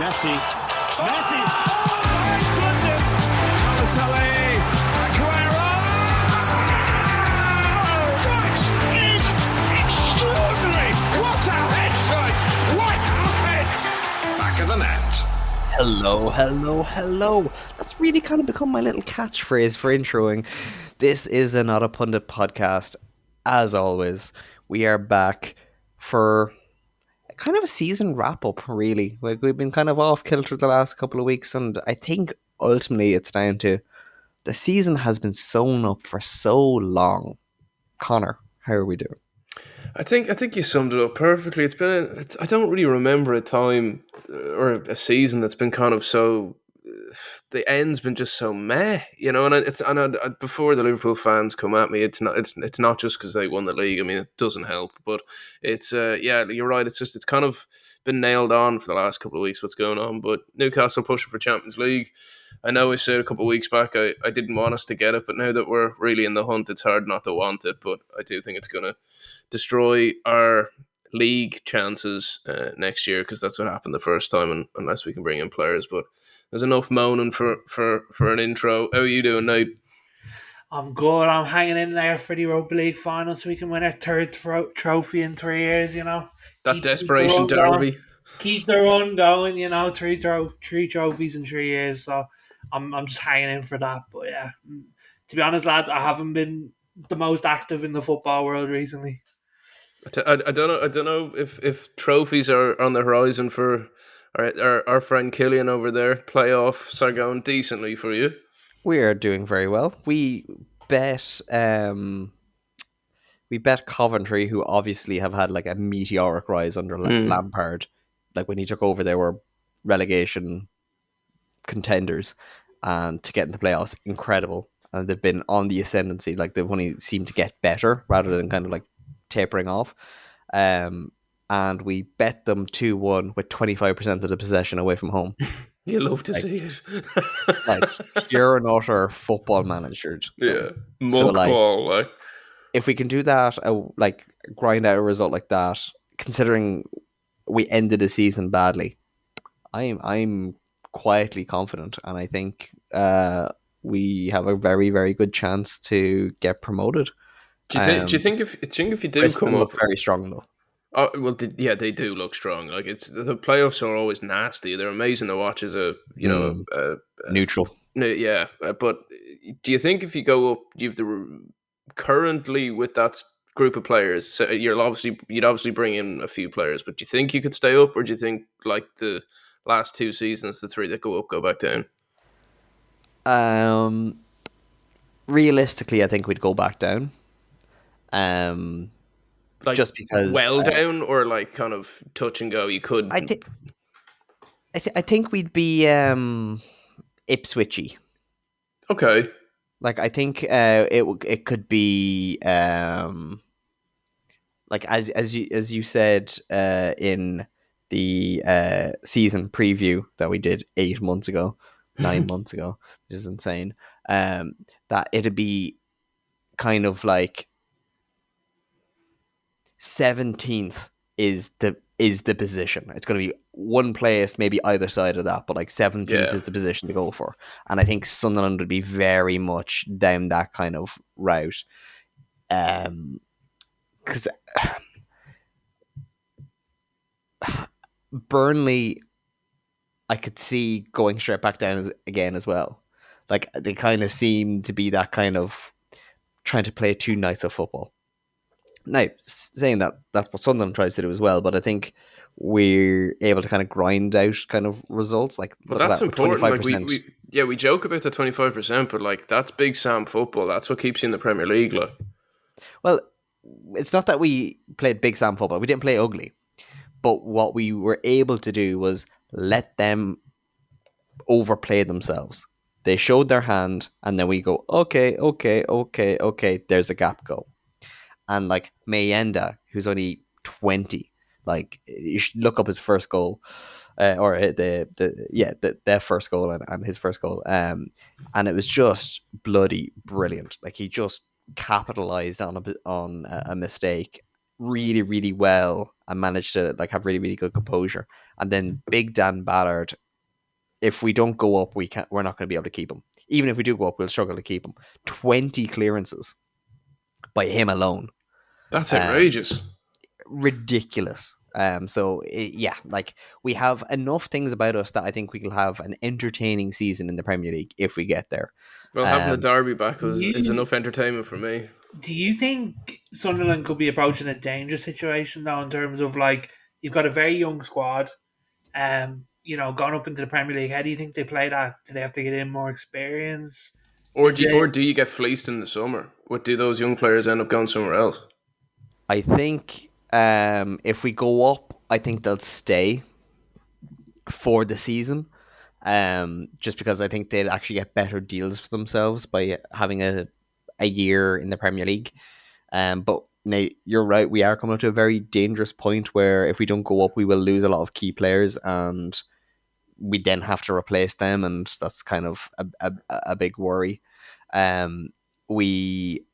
Messi. Messi. Oh my goodness. Balotelli. Aguero. That is extraordinary. What a headshot. What a hit. Back of the net. Hello. That's really kind of become my little catchphrase for introing. This is a Not a Pundit podcast. As always, we are back for kind of a season wrap up, really. Like, we've been kind of off kilter the last couple of weeks, and I think ultimately it's down to the season has been sewn up for so long. Connor, how are we doing? I think you summed it up perfectly. I don't really remember a time or a season that's been kind of so. The end's been just so meh, and before the Liverpool fans come at me, it's not just because they won the league. I mean, it doesn't help, but it's you're right. It's kind of been nailed on for the last couple of weeks what's going on. But Newcastle pushing for Champions League. I know I said a couple of weeks back I didn't want us to get it, but now that we're really in the hunt, it's hard not to want it. But I do think it's going to destroy our league chances next year, because that's what happened the first time, and unless we can bring in players. But there's enough moaning for an intro. How are you doing, Nate? I'm good. I'm hanging in there for the Europa League final so we can win our third trophy in 3 years, That desperation derby. Keep the run going, three trophies in 3 years. So I'm just hanging in for that. But yeah, to be honest, lads, I haven't been the most active in the football world recently. I don't know if trophies are on the horizon for our friend Killian over there. Playoffs are going decently for you. We are doing very well. We bet Coventry, who obviously have had like a meteoric rise under Lampard. Like, when he took over, they were relegation contenders, and to get in the playoffs, incredible. And they've been on the ascendancy. Like, they've only seemed to get better rather than kind of like tapering off. And we bet them 2-1 with 25% of the possession away from home. You love to see it. Like, pure and utter football manager. Yeah, muck ball. Like, if we can do that, like grind out a result like that, considering we ended the season badly, I'm quietly confident, and I think we have a very, very good chance to get promoted. Do you think if you do Preston come up, look very strong though? Oh well, they do look strong. Like, it's the playoffs are always nasty. They're amazing to watch as a neutral. Yeah, but do you think if you go up, currently with that group of players, so you'd obviously bring in a few players, but do you think you could stay up, or do you think like the last 2 seasons, the 3 that go up go back down? Realistically, I think we'd go back down. Like, just because down, or like kind of touch and go. You could. I think we'd be Ipswichy. Okay. Like, I think it could be like as you said in the season preview that we did 9 months ago, which is insane. That it'd be kind of like 17th is the position. It's going to be one place, maybe either side of that, but like 17th is the position to go for. And I think Sunderland would be very much down that kind of route. Because Burnley, I could see going straight back down again as well. Like, they kind of seem to be that kind of trying to play too nice of football. Now, saying that, that's what Sunderland tries to do as well, but I think we're able to kind of grind out kind of results. Like, well, that's that, important. 25%. Like, we joke about the 25%, but like, that's Big Sam football. That's what keeps you in the Premier League. Like, well, it's not that we played Big Sam football. We didn't play ugly, but what we were able to do was let them overplay themselves. They showed their hand, and then we go, okay, there's a gap, go. And like Mayenda, who's only 20, like, you should look up his first goal, or their first goal and his first goal, and it was just bloody brilliant. Like, he just capitalized on a mistake really, really well and managed to like have really, really good composure. And then Big Dan Ballard, if we don't go up, we're not going to be able to keep him. Even if we do go up, we'll struggle to keep him. 20 clearances by him alone. That's Um, outrageous. Ridiculous. Yeah, like we have enough things about us that I think we will have an entertaining season in the Premier League if we get there. Well, having the Derby back is You enough entertainment for me. Do you think Sunderland could be approaching a dangerous situation now in terms of like you've got a very young squad, gone up into the Premier League? How do you think they play that? Do they have to get in more experience? Or Is do it you get fleeced in the summer? What do those young players end up going somewhere else? I think if we go up, I think they'll stay for the season. Just because I think they'd actually get better deals for themselves by having a year in the Premier League. But Nate, you're right. We are coming up to a very dangerous point where if we don't go up, we will lose a lot of key players, and we then have to replace them, and that's kind of a big worry. We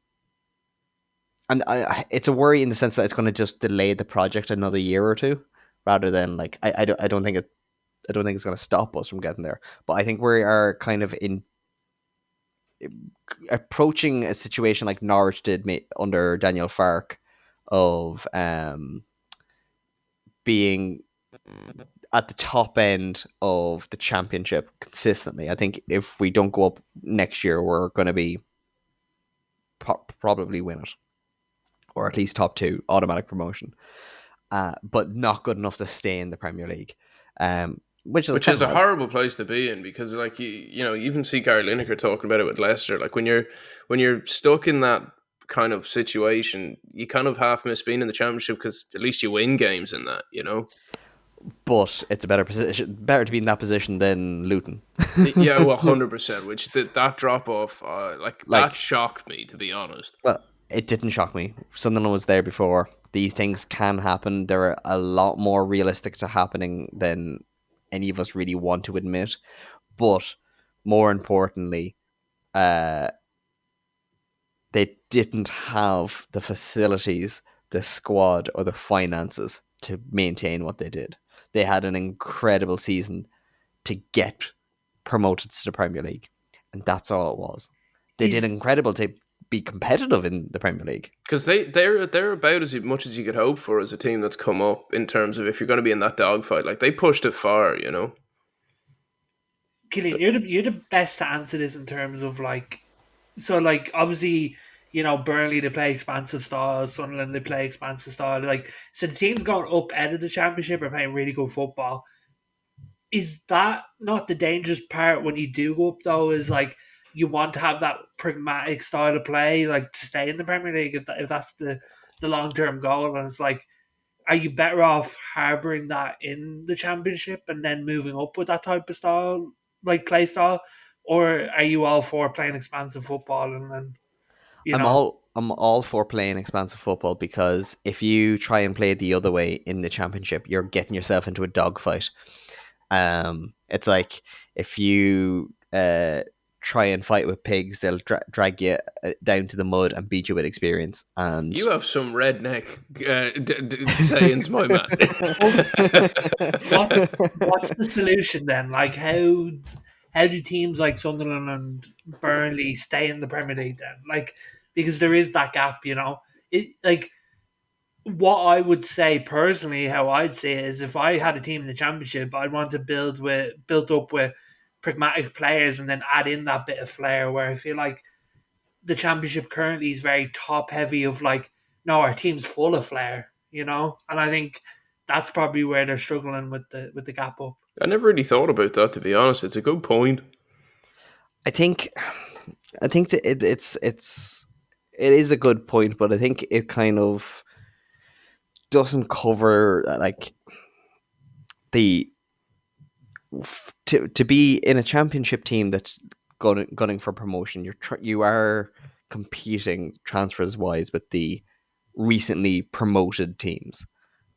and it's a worry in the sense that it's going to just delay the project another year or two, rather than like I don't think it's going to stop us from getting there. But I think we are kind of in approaching a situation like Norwich did under Daniel Farke, of being at the top end of the championship consistently. I think if we don't go up next year, we're going to be probably win it, or at least top two, automatic promotion. But not good enough to stay in the Premier League. Which is a horrible place to be in, because like you even see Gary Lineker talking about it with Leicester. Like when you're stuck in that kind of situation, you kind of half miss being in the championship, because at least you win games in that, But it's a better to be in that position than Luton. Yeah, well, 100%. Which that drop off, like that shocked me, to be honest. Well, it didn't shock me. Sunderland was there before. These things can happen. They're a lot more realistic to happening than any of us really want to admit. But more importantly, they didn't have the facilities, the squad, or the finances to maintain what they did. They had an incredible season to get promoted to the Premier League, and that's all it was. They did incredible to be competitive in the Premier League, because they're about as much as you could hope for as a team that's come up, in terms of if you're going to be in that dogfight. Like they pushed it far, Killian, you're the best to answer this in terms of like, so like obviously, Burnley they play expansive style, Sunderland they play expansive style. Like, so the teams going up out of the championship are playing really good football. Is that not the dangerous part when you do go up though? Is like you want to have that pragmatic style of play, like to stay in the Premier League if that's the long term goal, and it's like, are you better off harboring that in the championship and then moving up with that type of style, like play style, or are you all for playing expansive football and then I'm all for playing expansive football, because if you try and play it the other way in the championship, you're getting yourself into a dogfight. It's like if you try and fight with pigs, they'll drag you down to the mud and beat you with experience. And you have some redneck sayings, my man. what's the solution then? Like how do teams like Sunderland and Burnley stay in the Premier League then? Like, because there is that gap, It like what I would say personally, how I'd say it is, if I had a team in the championship, I'd want to built up with pragmatic players and then add in that bit of flair, where I feel like the championship currently is very top heavy of like, no, our team's full of flair, and I think that's probably where they're struggling with the gap up. I never really thought about that, to be honest. It's a good point. I think that it is a good point, but I think it kind of doesn't cover like to be in a championship team that's gunning for promotion. You are competing transfers wise with the recently promoted teams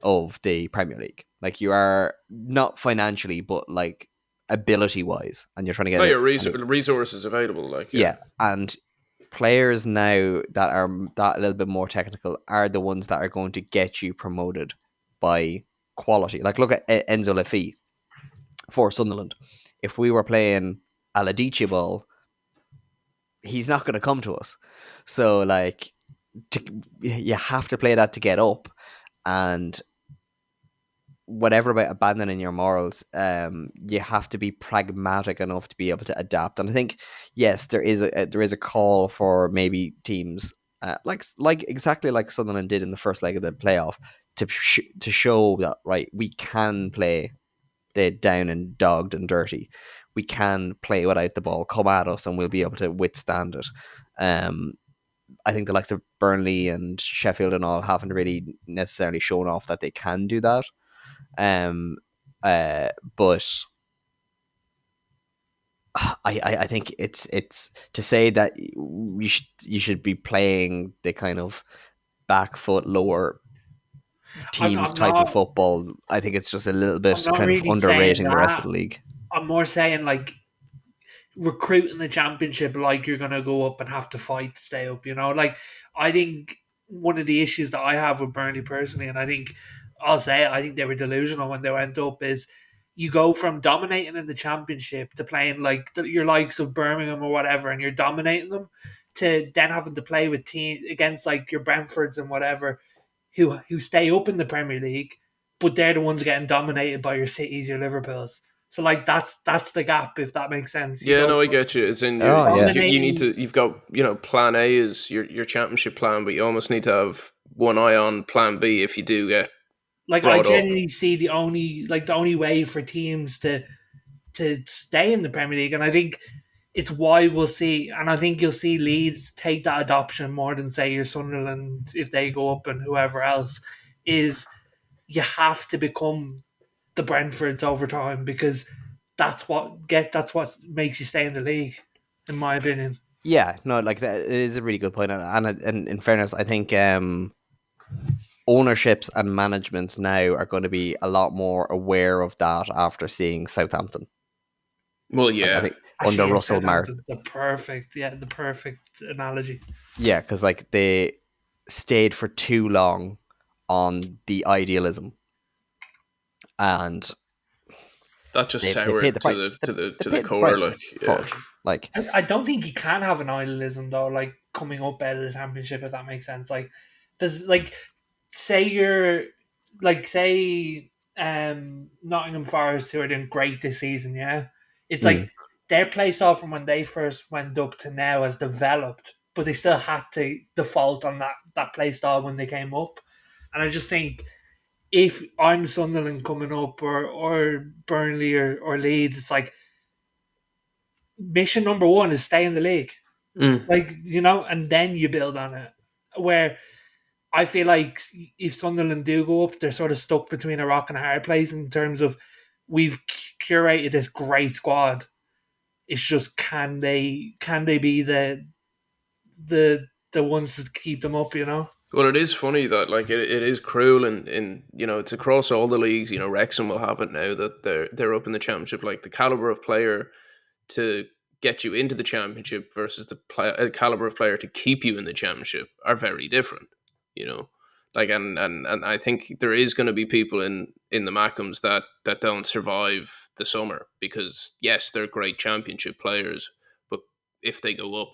of the Premier League. Like you are not financially, but like ability wise, and you're trying to get your resources available. Like yeah, and players now that are that a little bit more technical are the ones that are going to get you promoted by quality. Like look at Enzo Laffi for Sunderland. If we were playing Aladici ball, he's not going to come to us. So like, you have to play that to get up, and whatever about abandoning your morals, you have to be pragmatic enough to be able to adapt. And I think yes, there is a call for maybe teams like exactly like Sunderland did in the first leg of the playoff to show that right, we can play the down and dogged and dirty. We can play without the ball. Come at us, and we'll be able to withstand it. I think the likes of Burnley and Sheffield and all haven't really necessarily shown off that they can do that. But I think it's to say that you should be playing the kind of back foot lower teams I'm type of not. football. I think it's just a little I'm bit not kind of really saying underrating the rest of that. the league. I'm more saying like recruiting the championship like you're gonna go up and have to fight to stay up. Like I think one of the issues that I have with Burnley personally, and I think I'll say it, I think they were delusional when they went up, is you go from dominating in the championship to playing like your likes of Birmingham or whatever, and you're dominating them, to then having to play with teams against like your Brentfords and whatever, who stay up in the Premier League, but they're the ones getting dominated by your Cities, your Liverpools. So like that's the gap, if that makes sense. You Yeah, go no, I from get you. It's in Oh yeah, you need dominating, to. You've got plan A is your championship plan, but you almost need to have one eye on plan B if you do get like I brought up. genuinely see the only way for teams to stay in the Premier League, and I think it's why we'll see, and I think you'll see Leeds take that adoption more than say your Sunderland if they go up and whoever else, is you have to become the Brentfords over time, because that's what makes you stay in the league, in my opinion. yeah. No, like that it is a really good point, and in fairness, I think ownerships and managements now are going to be a lot more aware of that after seeing Southampton. Well, Like I yeah, think under Actually, yes, Russell Martin. Southampton, the perfect analogy. Yeah, because like they stayed for too long on the idealism, and that just they paid soured the price. They to the paid the core. price Like, for yeah, it. Like, I don't think you can have an idealism though, like coming up out of the championship, if that makes sense. Like, there's like, say you're like say Nottingham Forest, who are doing great this season, yeah. It's like mm, their play style from when they first went up to now has developed, but they still had to default on that play style when they came up. And I just think if I'm Sunderland coming up, or Burnley or Leeds, it's like mission number one is stay in the league. mm. Like, and then you build on it. Where I feel like if Sunderland do go up, they're sort of stuck between a rock and a hard place in terms of we've curated this great squad. It's just can they be the ones that keep them up, Well, it is funny that like it is cruel, and it's across all the leagues. Wrexham will have it now that they're up in the championship. Like the caliber of player to get you into the championship versus the caliber of player to keep you in the championship are very different. You know, like and I think there is going to be people in the Mackems that don't survive the summer because yes, they're great championship players, but if they go up,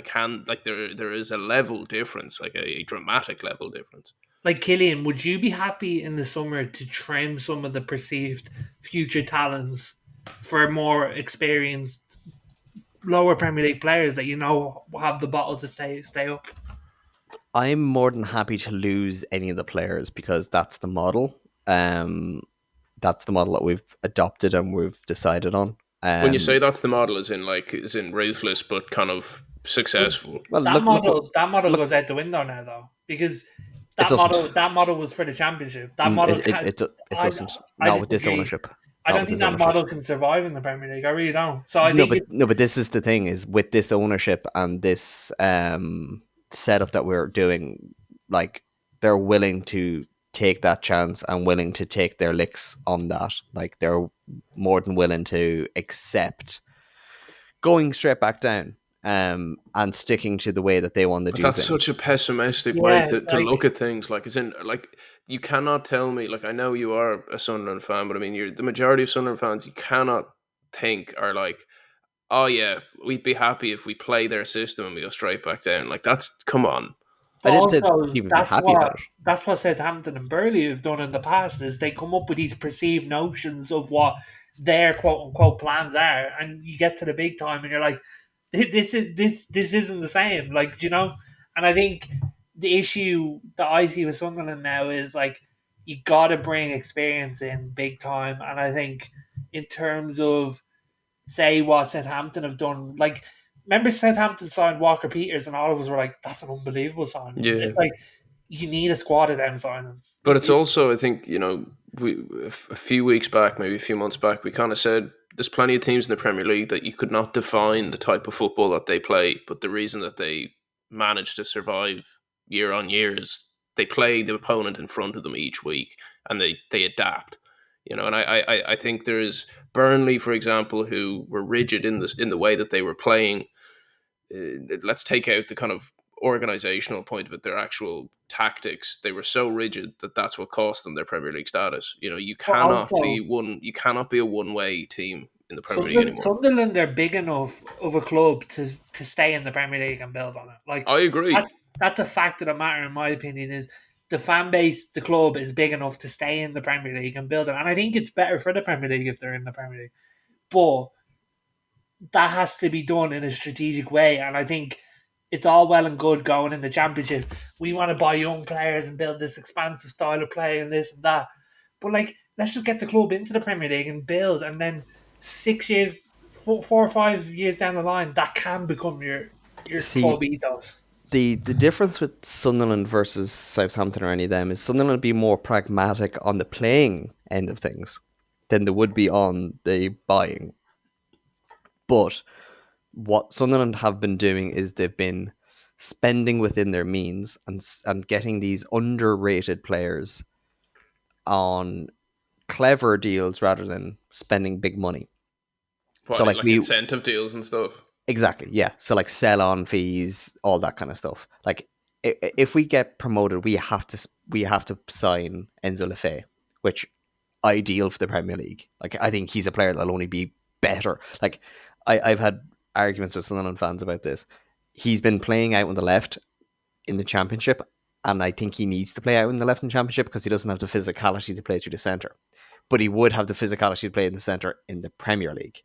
can like there is a level difference, like a dramatic level difference. Like Killian, would you be happy in the summer to trim some of the perceived future talents for more experienced lower Premier League players that have the bottle to stay up? I'm more than happy to lose any of the players because that's the model. That's the model that we've adopted and we've decided on. When you say that's the model, is in ruthless but kind of But successful. Well, that look, model look. goes out the window now, though, because It doesn't. that model was for the championship. That model can It I doesn't. I Not with this disagree. ownership. I Not don't with think this that ownership. model can survive in the Premier League. I really don't. So I No, think but it's no, but this is the thing: is with this ownership and this setup that we're doing, like they're willing to take that chance and willing to take their licks on that. Like they're more than willing to accept going straight back down. and sticking to the way that they want to But do that's things. such a pessimistic way Yeah, to look at things. Like, as in, like, you cannot tell me. Like, I know you are a Sunderland fan, but I mean, you're the majority of Sunderland fans. You cannot think are like, oh yeah, we'd be happy if we play their system and we go straight back down. Like, that's come on. I but didn't say also people would be happy about it. that's what Southampton and Burley have done in the past is they come up with these perceived notions of what their quote unquote plans are, and you get to the big time and you're like, this isn't the same. Like, do you know? And I think the issue that I see with Sunderland now is like you got to bring experience in big time, and I think in terms of say what Southampton have done. Like, remember Southampton signed Walker Peters, and all of us were like, "That's an unbelievable signing." Yeah. It's like you need a squad of them signings. But it's also, I think, we a few weeks back, maybe a few months back, we kind of said there's plenty of teams in the Premier League that you could not define the type of football that they play, but the reason that they manage to survive year on year is they play the opponent in front of them each week and they adapt. And I think there's Burnley, for example, who were rigid in the way that they were playing. Let's take out the kind of organizational point of it, their actual tactics. They were so rigid that that's what cost them their Premier League status. You But cannot also, be one. You cannot be a one-way team in the Premier League anymore. Sunderland are big enough of a club to stay in the Premier League and build on it. Like, I agree. that's a fact of the matter, in my opinion. Is the fan base, the club is big enough to stay in the Premier League and build it, and I think it's better for the Premier League if they're in the Premier League. But that has to be done in a strategic way. And I think it's all well and good going in the championship. We want to buy young players and build this expansive style of play and this and that. But like, let's just get the club into the Premier League and build. And then 6 years, 4 or 5 years down the line, that can become your See, club ethos. the difference with Sunderland versus Southampton or any of them is Sunderland would be more pragmatic on the playing end of things than they would be on the buying. But what Sunderland have been doing is they've been spending within their means and getting these underrated players on clever deals rather than spending big money. What, So like incentive deals and stuff. Exactly, yeah. So like sell on fees, all that kind of stuff. Like if we get promoted, we have to sign Enzo Lefebvre, which ideal for the Premier League. Like I think he's a player that'll only be better. Like I've had arguments with Sunderland fans about this. He's been playing out on the left in the Championship, and I think he needs to play out in the left in the Championship because he doesn't have the physicality to play through the centre. But he would have the physicality to play in the centre in the Premier League.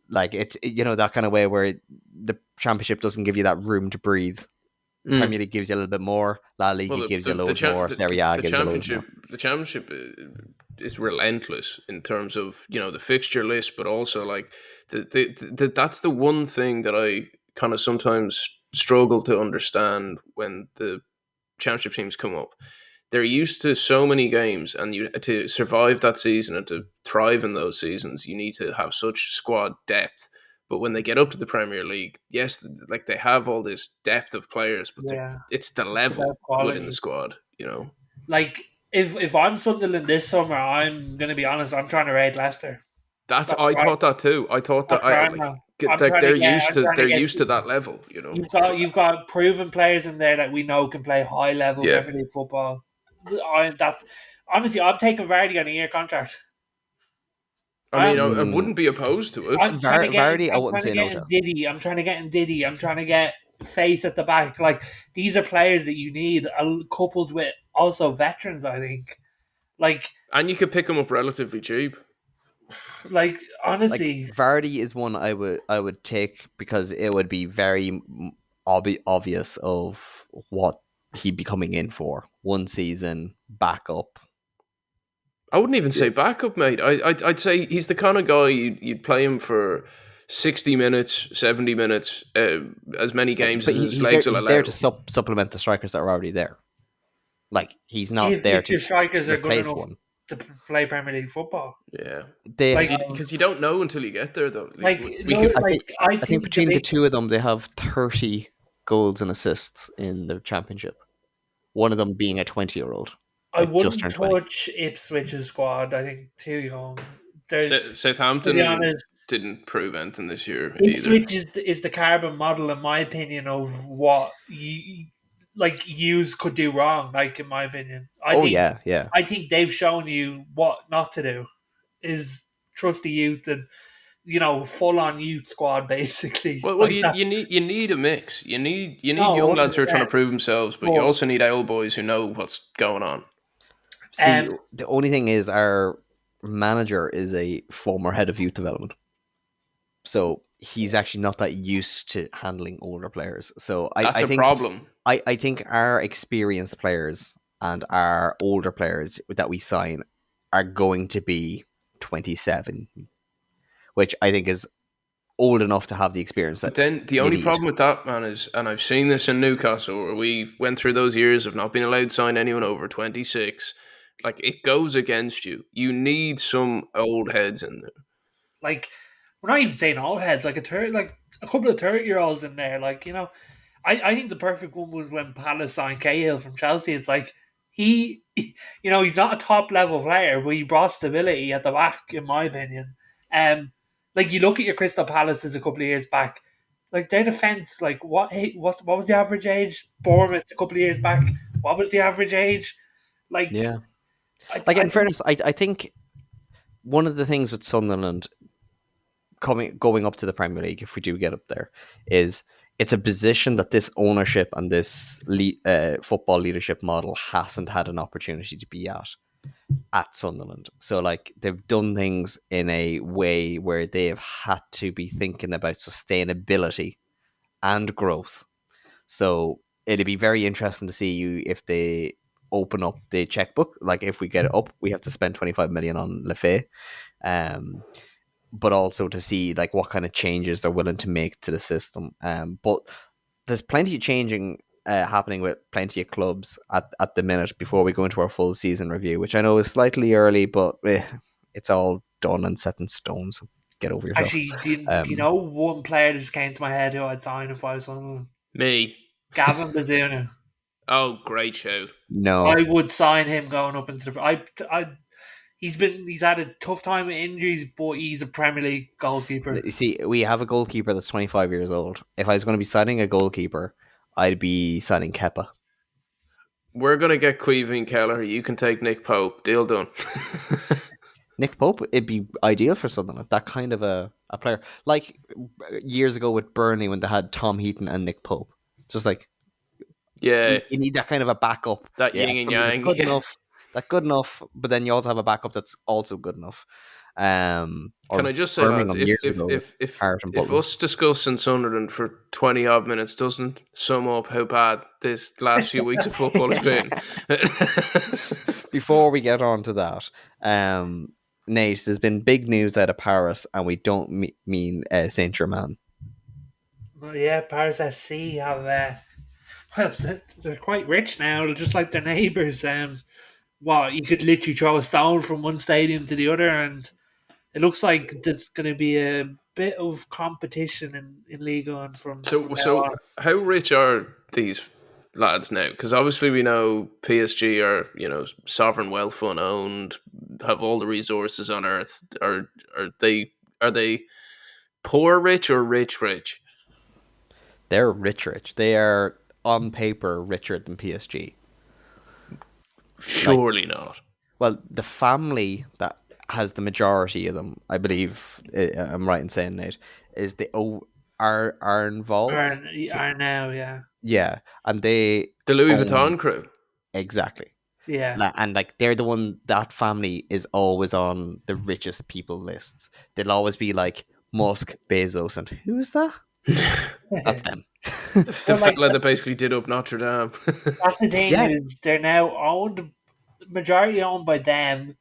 Like it's that kind of way where the Championship doesn't give you that room to breathe. Premier League gives you a little bit more. La Liga gives you a little more. Serie A gives you a little more. The Championship is relentless in terms of the fixture list, but also like that's the one thing that I kind of sometimes struggle to understand when the Championship teams come up. They're used to so many games, and to survive that season and to thrive in those seasons, you need to have such squad depth. But when they get up to the Premier League, yes, like they have all this depth of players, but it's the level within the squad, Like if I'm Sunderland this summer, I'm gonna be honest, I'm trying to raid Leicester. I thought that too. I thought that they're used to that level, You've got proven players in there that we know can play high level Premier League football. Honestly, I'm taking Vardy on a year contract. I mean, I wouldn't be opposed to it. Vardy, I wouldn't say no to. I'm trying to get in Diddy. I'm trying to get Face at the back. Like, these are players that you need, coupled with also veterans, I think. Like, and you could pick them up relatively cheap. Like, honestly, like, Vardy is one I would take because it would be very obvious of what he'd be coming in for. One season, backup. I wouldn't even say backup, mate. I'd say he's the kind of guy you'd play him for 60 minutes, 70 minutes, as many games as his legs will allow. He's there to supplement the strikers that are already there. Like, he's not there to strikers are good replace enough one. To play Premier League football. Yeah. Because because you don't know until you get there, though. I think between the two of them, they have 30 goals and assists in the Championship. One of them being a 20-year-old. I wouldn't touch Ipswich's squad. I think too young. Southampton. To be honest, didn't prove anything this year either. Ipswich is the carbon model, in my opinion, of what yous could do wrong. Like, in my opinion, Oh yeah, yeah. I think they've shown you what not to do is trust the youth and full on youth squad basically. Well, Like that. you need a mix. You need young No, lads who are trying to 100%. prove themselves, but you also need old boys who know what's going on. See, the only thing is our manager is a former head of youth development. So he's actually not that used to handling older players. So That's I a think problem. I think our experienced players and our older players that we sign are going to be 27, which I think is old enough to have the experience But that then the you only need. problem with that, man, is, and I've seen this in Newcastle, where we went through those years of not being allowed to sign anyone over 26. Like, it goes against you. You need some old heads in there. Like, we're not even saying all heads. Like a couple of 30-year-olds in there. Like, I think the perfect one was when Palace signed Cahill from Chelsea. It's like he's not a top level player, but he brought stability at the back, in my opinion. Like, you look at your Crystal Palaces a couple of years back, like their defense, like what was the average age? Bournemouth a couple of years back, what was the average age? Like, Yeah. I In fairness, I think one of the things with Sunderland going up to the Premier League, if we do get up there, is it's a position that this ownership and this football leadership model hasn't had an opportunity to be at Sunderland. So like they've done things in a way where they've had to be thinking about sustainability and growth. So it'd be very interesting to see you if they open up the checkbook. Like if we get it up, we have to spend 25 million on Lefay. But also to see like what kind of changes they're willing to make to the system. But there's plenty of changing happening with plenty of clubs at the minute before we go into our full season review, which I know is slightly early, but it's all done and set in stone. So get over yourself. actually, do you know one player that just came to my head who I'd sign if I was Sunderland? Me. Gavin Bazunu. Oh, great show. No, I would sign him going up into the. He's had a tough time with injuries, but he's a Premier League goalkeeper. you see, we have a goalkeeper that's 25 years old. If I was going to be signing a goalkeeper, I'd be signing Kepa. We're going to get Queevy and Keller. You can take Nick Pope. Deal done. Nick Pope, it'd be ideal for something like that kind of a player. Like years ago with Burnley when they had Tom Heaton and Nick Pope. Just like, Yeah. you need that kind of a backup. That yin and somebody that's yang, good yeah. enough. That's good enough, but then you also have a backup that's also good enough. Can I just say, lads, if us discussing Sunderland for 20 odd minutes doesn't sum up how bad this last few weeks of football has been. Before we get on to that, Nate, there's been big news out of Paris, and we don't mean Saint Germain. Well, yeah, Paris FC have. Well, they're quite rich now, just like their neighbours. You could literally throw a stone from one stadium to the other, and it looks like there's going to be a bit of competition in Ligue 1 from now on. How rich are these lads now? Because obviously we know PSG are, sovereign wealth fund owned, have all the resources on earth. Are they poor rich or rich rich? They're rich. They are on paper richer than PSG. Surely not. Well, the family that has the majority of them, I believe, I'm right in saying, Nate, is are involved. Are now, yeah. Yeah, and the Louis Vuitton crew. Exactly. Yeah. And like they're the one, that family is always on the richest people lists. They'll always be like Musk, Bezos, and who's that? That's them. The fella that basically did up Notre Dame. That's the thing, is they're now majority owned by them.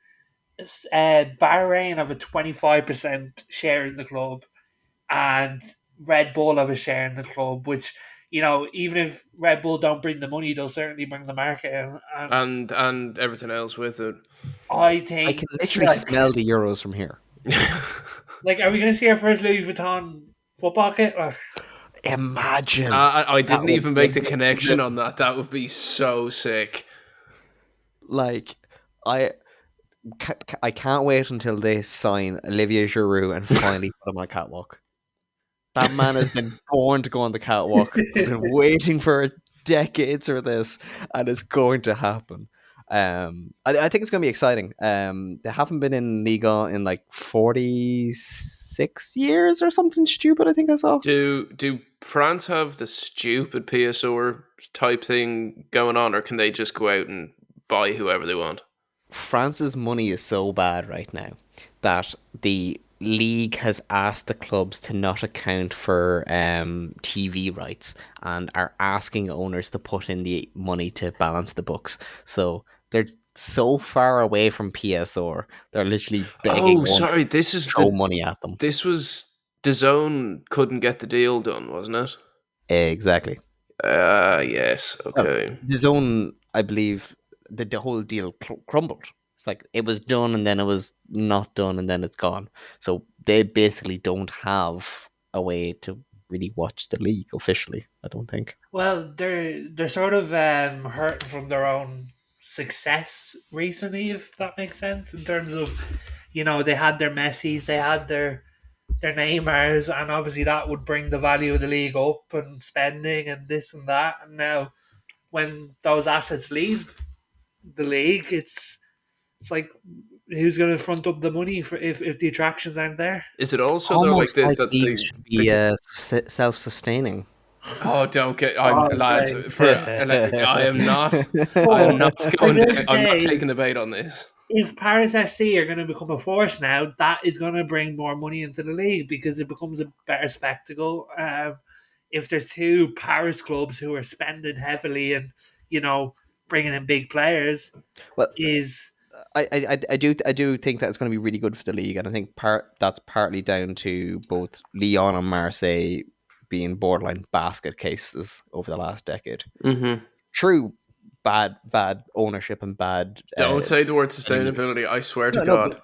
Bahrain have a 25% share in the club, and Red Bull have a share in the club, which, even if Red Bull don't bring the money, they'll certainly bring the market in. And everything else with it. I think I can literally smell the euros from here. Like, are we going to see our first Louis Vuitton football kit? Imagine. I didn't even make the connection on that. That would be so sick. Like, I can't wait until they sign Olivier Giroud and finally put him on a catwalk. That man has been born to go on the catwalk. I've been waiting for decades for this, and it's going to happen. I think it's going to be exciting. They haven't been in Liga in like 46 years or something stupid. I think I saw. Do France have the stupid PSR type thing going on, or can they just go out and buy whoever they want? France's money is so bad right now that the league has asked the clubs to not account for TV rights and are asking owners to put in the money to balance the books. So they're so far away from PSR. They're literally begging Oh, owners sorry. to throw money at them. This was DAZN couldn't get the deal done, wasn't it? Exactly. Yes. Well, Okay. the zone, I believe, the whole deal crumbled. It's like it was done and then it was not done and then it's gone. So they basically don't have a way to really watch the league officially, I don't think. Well, they're sort of hurting from their own success recently, if that makes sense. In terms of, they had their Messis, they had their Neymars, and obviously that would bring the value of the league up and spending and this and that. And now, when those assets leave the league, it's like who's going to front up the money for if the attractions aren't there? Is it also though like Almost like leagues should be self-sustaining. Oh, don't get Oh, lads. right. I am not. I Well, am not at going. the end of the I'm not day, taking the bait on this. if Paris FC are going to become a force now, that is going to bring more money into the league because it becomes a better spectacle. If there's two Paris clubs who are spending heavily and bringing in big players, Well, is I do think that's going to be really good for the league, and I think that's partly down to both Lyon and Marseille being borderline basket cases over the last decade. Mm-hmm. True, bad ownership and bad. Don't say the word sustainability. I swear to No, God. but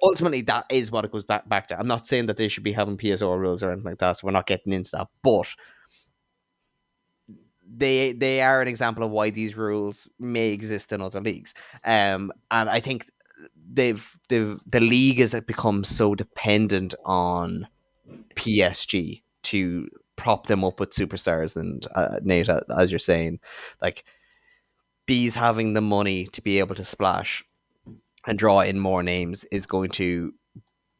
ultimately, that is what it goes back to. I'm not saying that they should be having PSO rules or anything like that, so we're not getting into that. But they are an example of why these rules may exist in other leagues. And I think the league has become so dependent on PSG to prop them up with superstars. And Nate, as you're saying, like these having the money to be able to splash and draw in more names is going to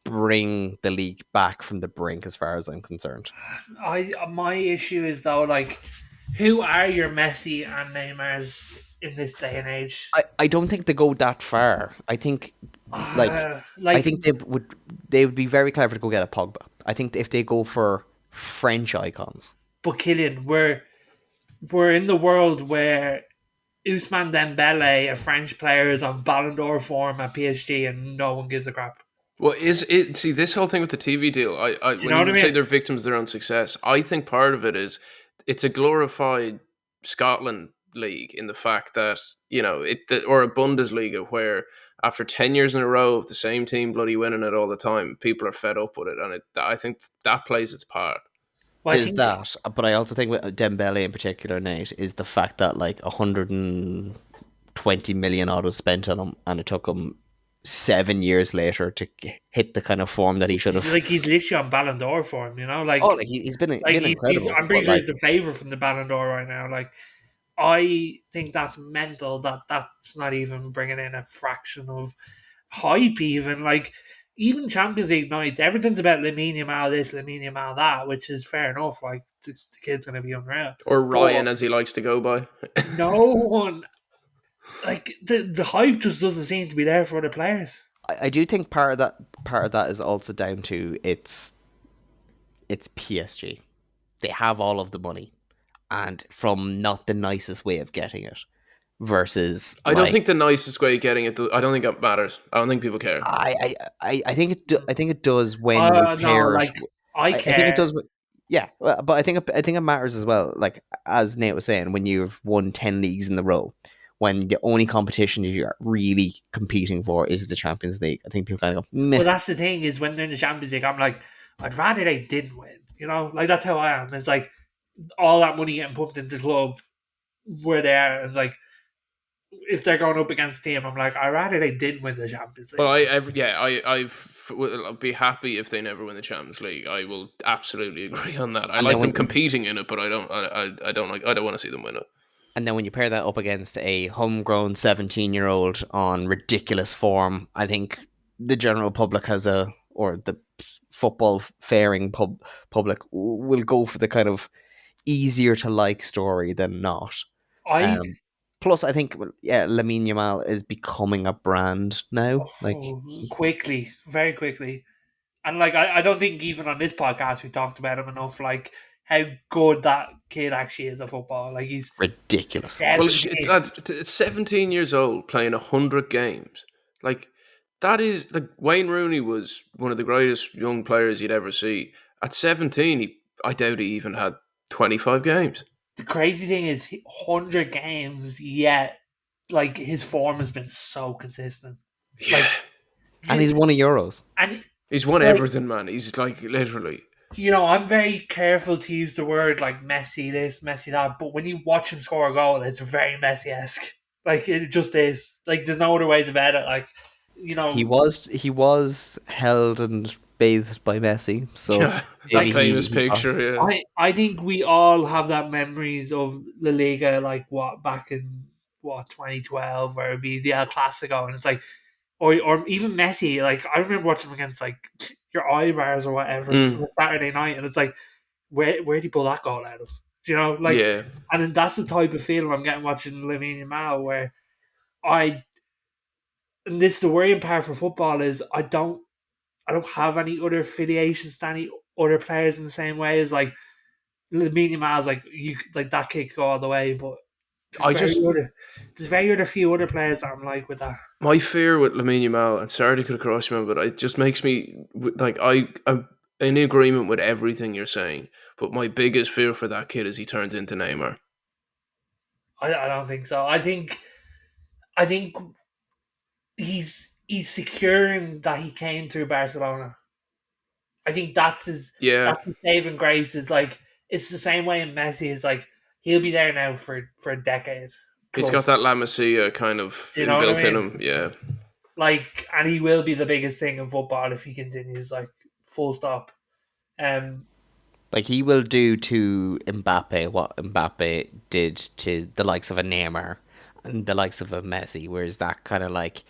bring the league back from the brink, as far as I'm concerned. my issue is though, like, who are your Messi and Neymars in this day and age? I don't think they go that far. I think I think they would be very clever to go get a Pogba. I think if they go for French icons. But Killian, we're in the world where Ousmane Dembele, a French player, is on Ballon d'Or form at PSG, and no one gives a crap. Well, is it? See, this whole thing with the TV deal. When know what I you say mean? they're victims of their own success, I think part of it is it's a glorified Scotland league in the fact that or a Bundesliga where after 10 years in a row of the same team bloody winning it all the time, people are fed up with it, and I think that plays its part. Well, I There's think that, but I also think with Dembele in particular, Nate, is the fact that like 120 million odd was spent on him, and it took him 7 years later to hit the kind of form that he should have. like he's literally on Ballon d'Or form, He's been like incredible. I'm pretty but, sure like, he's the favourite from the Ballon d'Or right now. Like, I think that's mental. That's not even bringing in a fraction of hype. Even like even Champions League nights, everything's about Lamine Yamal this, Lamine Yamal that, which is fair enough. Like the kid's gonna be unreal. Or Ryan, But as he likes to go by. no one like the hype just doesn't seem to be there for the players. I do think part of that is also down to it's PSG. They have all of the money, and from not the nicest way of getting it. Versus, I don't think the nicest way of getting it. I don't think that matters. I don't think people care. I think I think it does when you No, pair like I care. I think it does. Yeah, but I think it matters as well. Like as Nate was saying, when you've won 10 leagues in a row, when the only competition you're really competing for is the Champions League, I think people kind of go, meh. Well, that's the thing is when they're in the Champions League, I'm like, I'd rather they didn't win. Like that's how I am. It's like all that money getting pumped into the club, we're there, and like if they're going up against a team, I'm like, I'd rather they didn't win the Champions Well, League. I'll be happy if they never win the Champions League. I will absolutely agree on that. I And then like them when competing in it, but I don't want to see them win it. and then when you pair that up against a homegrown 17-year-old on ridiculous form, I think the general public or the football faring public will go for the kind of easier to like story than not. I Um, Plus, I think Lamine Yamal is becoming a brand now. quickly, very quickly, and like I don't think even on this podcast we talked about him enough. Like how good that kid actually is at football. Like he's Ridiculous. Well, 17. it's 17 years old playing 100 games. Like, that is, like, Wayne Rooney was one of the greatest young players you'd ever see. At 17, I doubt he even had 25 games. The crazy thing is 100 games, yet like his form has been so consistent. Yeah. Like, And he's won a Euros. and He's won like, everything, man. He's like, literally. you know, I'm very careful to use the word like Messi this, Messi that, but when you watch him score a goal, it's very Messi-esque. Like it just is. Like there's no other ways about it. Like, you know, He was held and bathed by Messi, so Yeah, that Like, famous he picture, yeah. I think we all have that memories of La Liga, like back in 2012, where it'd be the El Clasico, and it's like, or even Messi. Like I remember watching him against like your Ibars or whatever just on a Saturday night, and it's like, where'd he pull that goal out of? Do you know, like, Yeah. and then that's the type of feeling I'm getting watching Lamine Yamal, where and this the worrying part for football is I don't have any other affiliations to any other players in the same way as like Lamine Yamal's like you like that kid could go all the way, but there's very other few other players that I'm like with that. My fear with Lamine Yamal, and sorry to cut across you, man, but it just makes me like I'm in agreement with everything you're saying. But my biggest fear for that kid is he turns into Neymar. I don't think so. I think he's securing that he came through Barcelona. I think that's his saving grace. Is like it's the same way in Messi is like he'll be there now for a decade. He's got that La Masia kind of Do you know what I inbuilt in mean? him. Yeah. Like, and he will be the biggest thing in football if he continues. Like, full stop. Like he will do to Mbappe what Mbappe did to the likes of a Neymar and the likes of a Messi, whereas that kind of like,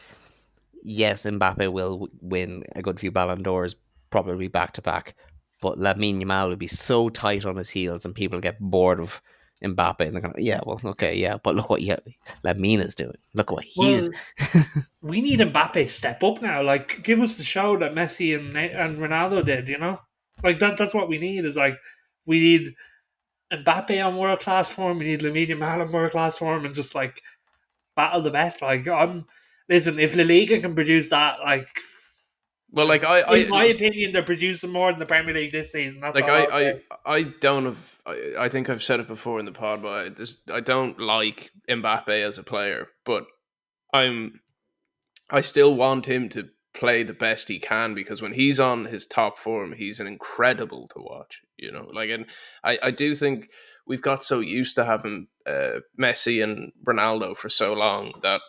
yes, Mbappe will win a good few Ballon d'Ors, probably back to back, but Lamine Yamal will be so tight on his heels and people get bored of Mbappe and they're going, yeah, well, okay, yeah, but look what Lamine is doing. Look what he's. We need Mbappe to step up now. Like, give us the show that Messi and Ronaldo did. You know, like that's what we need. Is like we need Mbappe on world class form. We need Lamine Yamal on world class form, and just like battle the best. Like listen, if La Liga can produce that, like. Well, like In my opinion, they're producing more than the Premier League this season. That's like all I don't have. I think I've said it before in the pod, but I don't like Mbappe as a player, but I still want him to play the best he can because when he's on his top form, he's an incredible to watch. You know, like, and I do think we've got so used to having Messi and Ronaldo for so long that,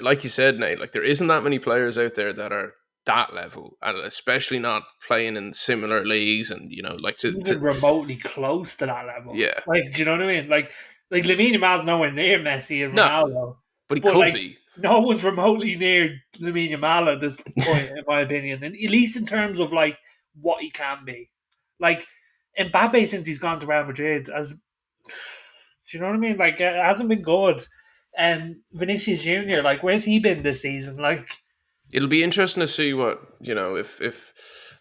like you said, Nate, like there isn't that many players out there that are that level, and especially not playing in similar leagues, and you know, like even remotely close to that level. Yeah, like, do you know what I mean? Like Lamine Yamal's nowhere near Messi and Ronaldo, no, but he could be. No one's remotely near Lamine Yamal at this point, in my opinion, and at least in terms of like what he can be. Like Mbappe, since he's gone to Real Madrid, do you know what I mean? Like, it hasn't been good. And Vinicius Junior, like, where's he been this season? Like, it'll be interesting to see what, you know, if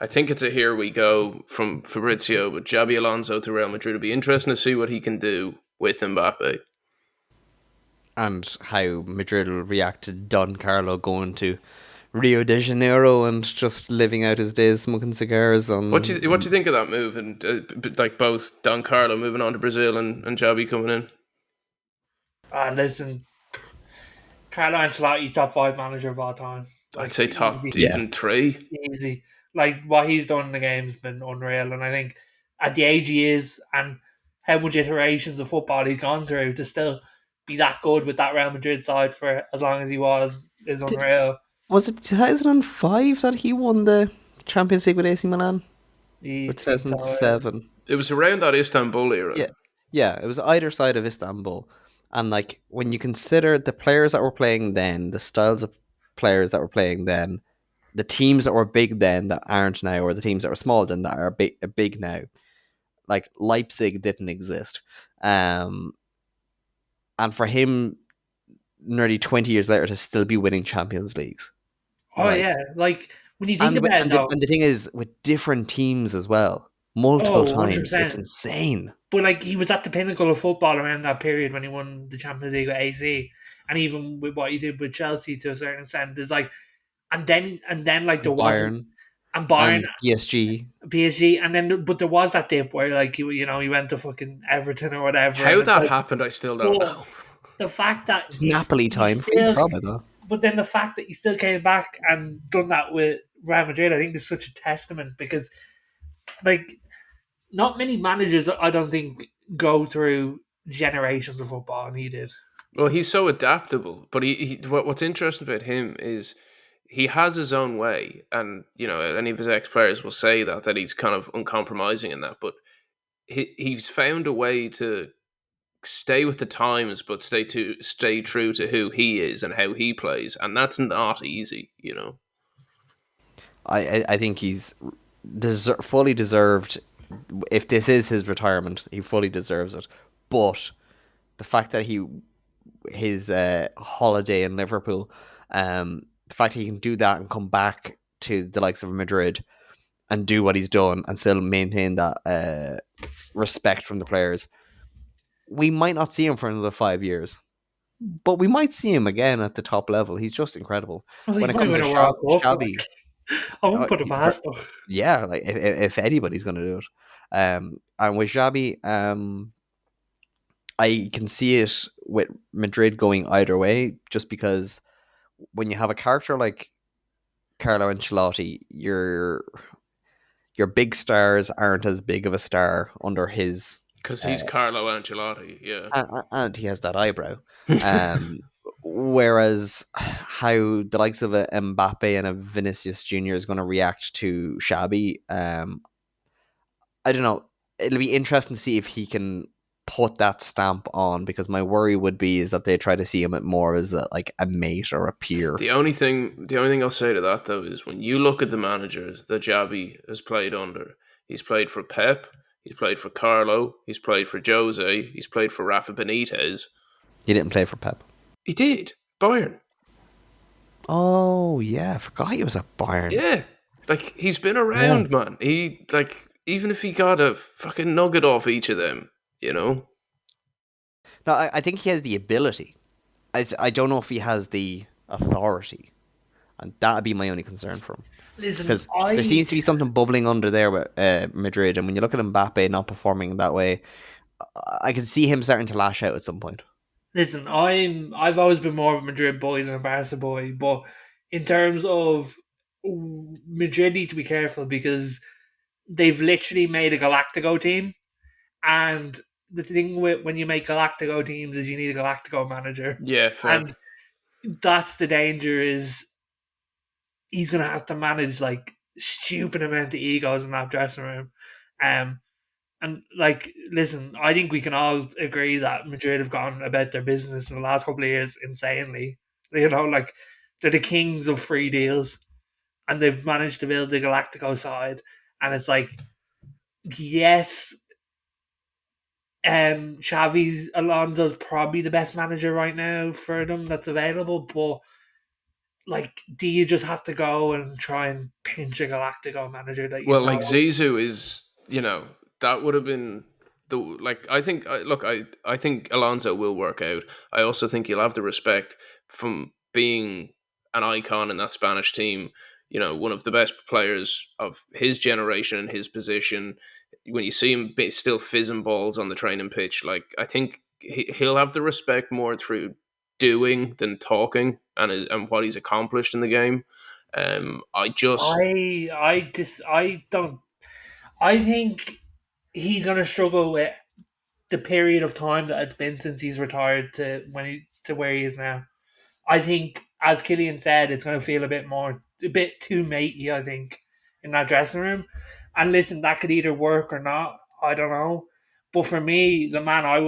I think it's a here we go from Fabrizio, but Xabi Alonso to Real Madrid. It'll be interesting to see what he can do with Mbappe. And how Madrid will react to Don Carlo going to Rio de Janeiro and just living out his days smoking cigars. What do you think of that move? And like both Don Carlo moving on to Brazil and Xabi coming in? Listen, Carlo Ancelotti's top 5 manager of all time. Like, I'd say top even 3. Easy. Like, what he's done in the game has been unreal. And I think at the age he is and how much iterations of football he's gone through to still be that good with that Real Madrid side for as long as he was is unreal. Was it 2005 that he won the Champions League with AC Milan? You Or think so? 2007? It was around that Istanbul era. Yeah. Yeah, it was either side of Istanbul. And like when you consider the players that were playing then, the styles of players that were playing then, the teams that were big then that aren't now, or the teams that were small then that are big now. Like Leipzig didn't exist. And for him nearly 20 years later to still be winning Champions Leagues. Oh Like yeah, like when you think about it though. and the thing is with different teams as well. Multiple Oh, times. It's 100%. insane. But like he was at the pinnacle of football around that period when he won the Champions League with AC, and even with what he did with Chelsea to a certain extent, there's like, and then like there wasn't, Bayern and Bayern, and PSG. PSG, and then but there was that dip where like he went to fucking Everton or whatever. How and it's that like, happened, I still don't know. the fact that It's Napoli time. Free still, club, I thought. but then the fact that he still came back and done that with Real Madrid, I think is such a testament because like not many managers, I don't think, go through generations of football, and he did. Well, he's so adaptable, but what's interesting about him is he has his own way, and any of his ex players will say that he's kind of uncompromising in that, but he's found a way to stay with the times, but stay true to who he is and how he plays, and that's not easy. I think he's fully deserved. If this is his retirement, he fully deserves it. But the fact that his holiday in Liverpool, the fact that he can do that and come back to the likes of Madrid and do what he's done and still maintain that respect from the players, we might not see him for another 5 years. But we might see him again at the top level. He's just incredible. Well, When he it might comes to win a World Cup. Xavi, I won't put it past him. yeah, like if anybody's going to do it, and with Xavi, I can see it with Madrid going either way, just because when you have a character like Carlo Ancelotti, your big stars aren't as big of a star under his, Because he's Carlo Ancelotti, yeah. and he has that eyebrow. Whereas how the likes of a Mbappe and a Vinicius Jr. is going to react to Xabi, I don't know. It'll be interesting to see if he can put that stamp on, because my worry would be is that they try to see him more as like a mate or a peer. The only thing I'll say to that though is when you look at the managers that Xabi has played under, he's played for Pep, he's played for Carlo, he's played for Jose, he's played for Rafa Benitez. He didn't play for Pep. He did. Bayern. Oh yeah, I forgot he was at Bayern. Yeah. Like he's been around, man. He even if he got a fucking nugget off each of them, No, I think he has the ability. I don't know if he has the authority, and that'd be my only concern for him. Listen, Because there seems to be something bubbling under there with Madrid, and when you look at Mbappe not performing in that way, I can see him starting to lash out at some point. Listen, I've always been more of a Madrid boy than a Barca boy, but in terms of Madrid need to be careful because they've literally made a Galactico team, and the thing with when you make Galactico teams is you need a Galactico manager. Yeah, fair. And that's the danger, is he's gonna have to manage like stupid amount of egos in that dressing room. And like, listen, I think we can all agree that Madrid have gone about their business in the last couple of years insanely. Like they're the kings of free deals, and they've managed to build the Galactico side. And it's like, yes, Xavi Alonso's probably the best manager right now for them that's available, but like, do you just have to go and try and pinch a Galactico manager that like Zizou is, that would have been I think Alonso will work out. I also think he'll have the respect from being an icon in that Spanish team, one of the best players of his generation and his position. When you see him still fizzing balls on the training pitch, I think he'll have the respect more through doing than talking, and what he's accomplished in the game. I think he's gonna struggle with the period of time that it's been since he's retired to where he is now. I think, as Killian said, it's going to feel a bit too matey. I think in that dressing room. And listen, that could either work or not. I don't know. But for me, the man I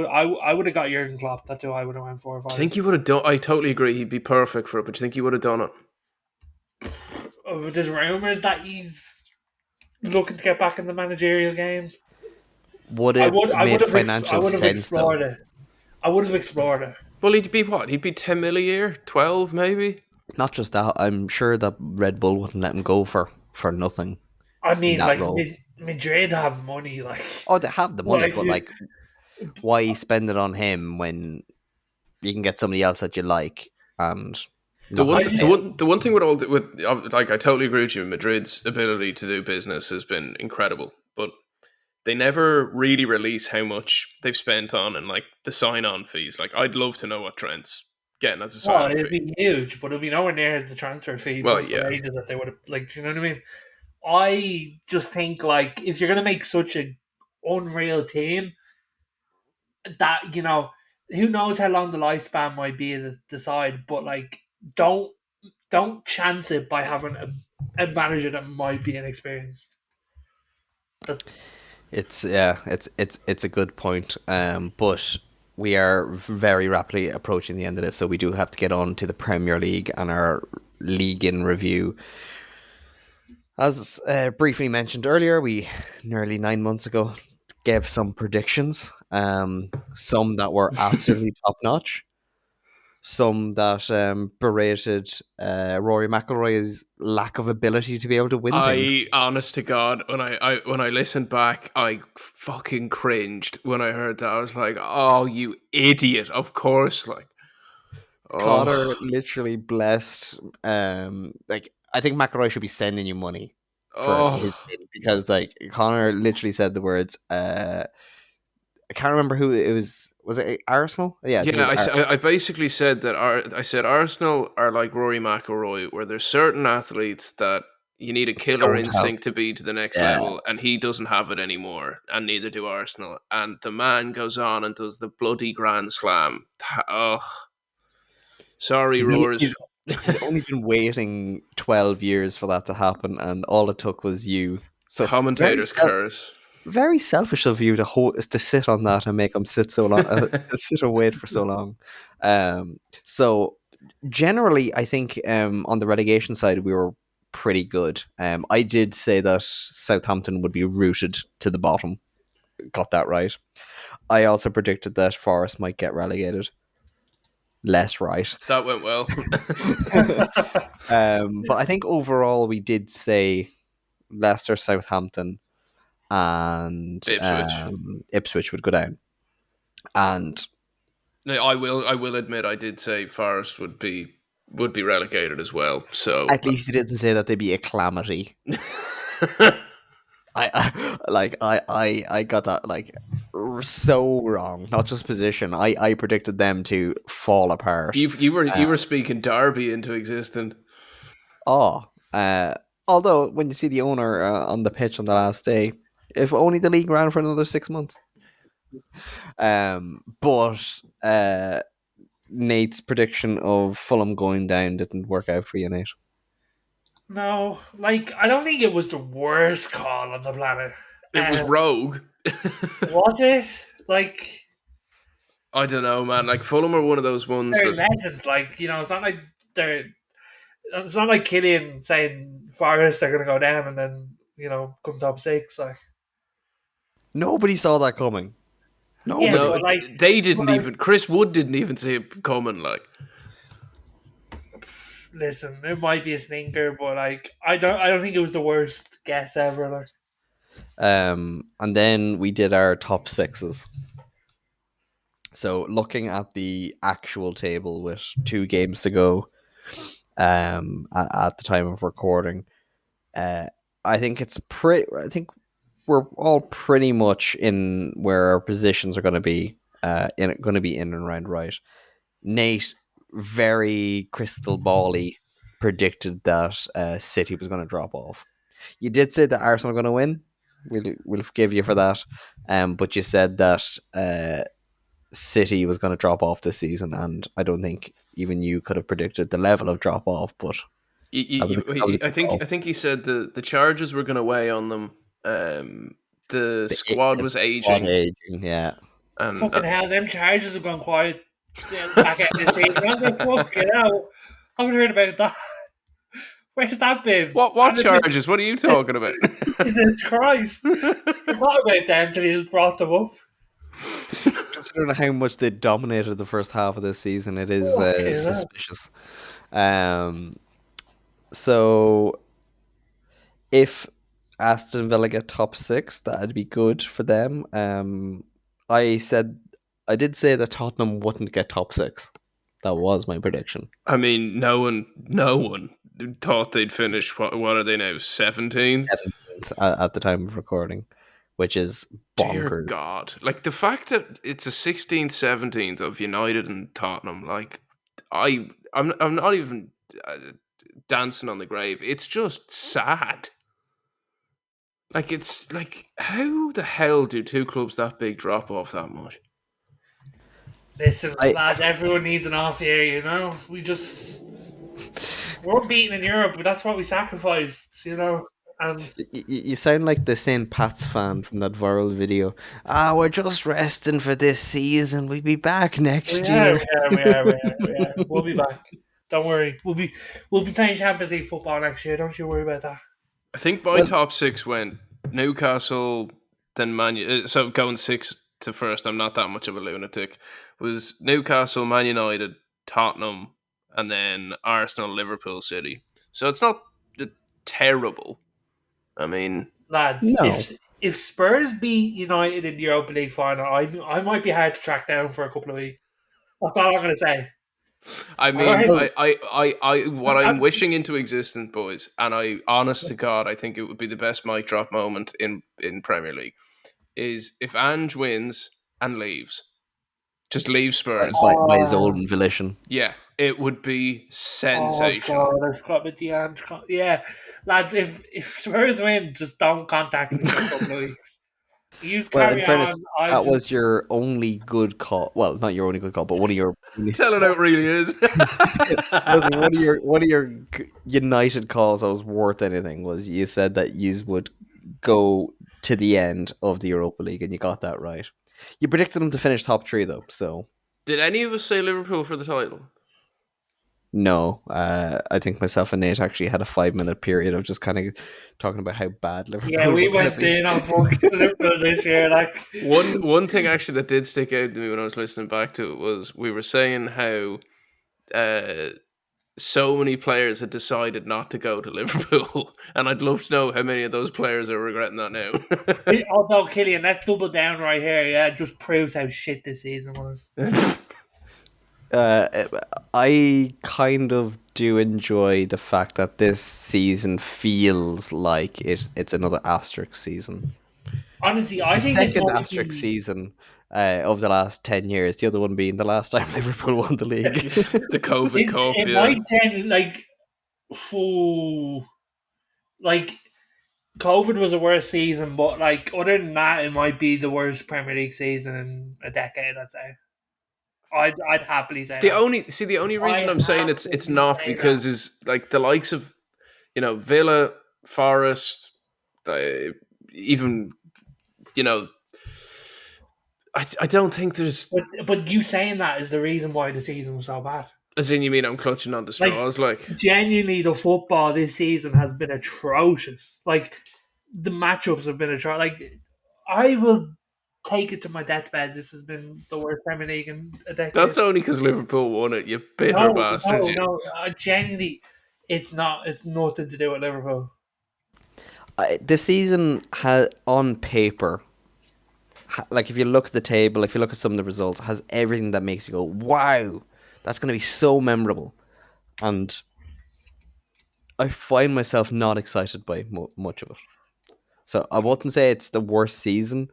would have got Jurgen Klopp. That's who I would have went for if Do I you think was. he would have done? I totally agree. He'd be perfect for it. But do you think he would have done it? There's rumors that he's looking to get back in the managerial game. Would I it would I made would have I financial would have sense though? explored it. I would have explored it. Well, he'd be what? He'd be 10 mil a year, 12 maybe. Not just that, I'm sure that Red Bull wouldn't let him go for nothing I in mean, that like role. Madrid have money, Oh, they have the money, like but like, why spend it on him when you can get somebody else that you like and The not one, have to th- pay the him? one, the one thing with like I totally agree with you. Madrid's ability to do business has been incredible, but they never really release how much they've spent on and like the sign-on fees. Like I'd love to know what Trent's getting as a well, sign-on it'd fee. be huge, but it'd be nowhere near the transfer fee Well, plus the yeah, wages that they would have. Like, do you know what I mean? I just think like if you're gonna make such a unreal team, that who knows how long the lifespan might be to decide, but like don't don't chance it by having a manager that might be inexperienced. That's It's a good point. But we are very rapidly approaching the end of this, so we do have to get on to the Premier League and our league in review. As briefly mentioned earlier, we nearly 9 months ago gave some predictions. Some that were absolutely top notch. Some that berated Rory McIlroy's lack of ability to be able to win things. I honest to God, when I listened back, I fucking cringed when I heard that. I was like, "Oh, you idiot!" Of course, like, Connor oh, literally blessed. Like I think McIlroy should be sending you money for his oh. bid because like Connor literally said the words. I can't remember who it was. Was it Arsenal? Yeah, I think it Yeah, was. I basically said that I said Arsenal are like Rory McIlroy, where there's certain athletes that you need a killer Don't have. instinct to be to the next level, and Yes. he doesn't have it anymore, and neither do Arsenal. And the man goes on and does the bloody Grand Slam. Oh, sorry, He's only, Roars. he's only been waiting 12 years for that to happen, and all it took was you. So Commentator's curse. very selfish of you is to sit on that and make him sit so long, sit and wait for so long. So generally, I think on the relegation side we were pretty good. I did say that Southampton would be rooted to the bottom. Got that right. I also predicted that Forest might get relegated. Less right. That went well. But I think overall we did say Leicester, Southampton, and Ipswich. Ipswich would go down. And No, I will admit I did say Forest would be relegated as well. So at least he didn't say that they'd be a calamity. I got that like so wrong. Not just position. I predicted them to fall apart. you were speaking Derby into existence. Oh, although when you see the owner on the pitch on the last day, if only the league ran for another 6 months. But Nate's prediction of Fulham going down didn't work out for you, Nate. no, like I don't think it was the worst call on the planet. It was rogue. Was it? Like I don't know, man. Like Fulham are one of those ones they're that legends. Like it's not like they're. It's not like Killian saying Forest are going to go down and then come top six. Like Nobody saw that coming. yeah, Nobody. no, but like, they didn't but, like, even. Chris Wood didn't even see it coming. Like listen, it might be a stinker, but like I don't think it was the worst guess ever. Like And then we did our top sixes. So looking at the actual table with 2 games to go, at the time of recording, I think it's pretty. I think we're all pretty much in where our positions are going to be. Going to be in and around right. Nate, very crystal bally, predicted that City was going to drop off. You did say that Arsenal are going to win. we'll forgive you for that. But you said that City was going to drop off this season, and I don't think even you could have predicted the level of drop off. But that was a I good call. think he said the charges were going to weigh on them. The squad was Squad aging, aging, yeah. and Fucking hell, them charges have gone quiet back end of the season. I'm like, fucking hell. I haven't heard about that. Where's that been? what charges? What are you talking about? Jesus Christ. Forgot about them until he just brought them up. Considering how much they dominated the first half of this season, it is Fucking hell. suspicious. So if Aston Villa get top 6, that'd be good for them. I did say that Tottenham wouldn't get top 6. That was my prediction. I mean, no one thought they'd finish. What are they now? 17th. 17th at the time of recording, which is Dear bonkers. God! Like the fact that it's a 16th, 17th of United and Tottenham. Like I'm not even dancing on the grave. It's just sad. Like it's like how the hell do two clubs that big drop off that much? Listen, lads, everyone needs an off year, you know? We're beaten in Europe, but that's what we sacrificed, you know? And You sound like the St. Pat's fan from that viral video. We're just resting for this season. We'll be back next year. we are. We'll be back. Don't worry. We'll be playing Champions League football next year. Don't you worry about that. I think my top 6 went Newcastle, then Man U. So going 6 to first, I'm not that much of a lunatic. Was Newcastle, Man United, Tottenham, and then Arsenal, Liverpool, City. So it's not terrible. I mean, Lads, No. if Spurs beat United in the Europa League final, I might be hard to track down for a couple of weeks. That's all I'm going to say. I mean, Alright. what I'm wishing into existence, boys, and honest to God, I think it would be the best mic drop moment in Premier League, is if Ange wins and leaves, just leave Spurs. By his own volition. Yeah, it would be sensational. Oh, God, I forgot about the end. Yeah, lads, if Spurs win, just don't contact me for a couple of weeks. You Well, carry in fairness, on. that was your only good call. Well, not your only good call, but one of your Tell it how it really is. one of your United calls that was worth anything was you said that you would go to the end of the Europa League, and you got that right. You predicted them to finish top 3 though, so Did any of us say Liverpool for the title? no. I think myself and Nate actually had a 5-minute period of just kind of talking about how bad Liverpool. Yeah, we were gonna went be. in on fucking Liverpool this year. Like, One thing actually that did stick out to me when I was listening back to it was we were saying how so many players had decided not to go to Liverpool, and I'd love to know how many of those players are regretting that now. although Killian, let's double down right here. Yeah, it just proves how shit this season was. I kind of do enjoy the fact that this season feels like it's another asterisk season. Honestly, I The think it's second might asterisk be- season of the last 10 years, the other one being the last time Liverpool won the league. The COVID Cup, It yeah. might tend like COVID was a worse season, but like other than that, it might be the worst Premier League season in a decade. I'd say. I'd happily say The that. only reason I'm saying it's happily not say because that. is like the likes of Villa, Forest, even I don't think there's But you saying that is the reason why the season was so bad. as in you mean I'm clutching on the straws like Genuinely, the football this season has been atrocious. Like the matchups have been atrocious. Like I will take it to my deathbed. This has been the worst Premier League in a decade. that's only because Liverpool won it, you bitter bastard. You. No. Genuinely, it's not. It's nothing to do with Liverpool. This season has, on paper, like if you look at the table, if you look at some of the results, has everything that makes you go, wow, that's going to be so memorable. And I find myself not excited by much of it. So I wouldn't say it's the worst season,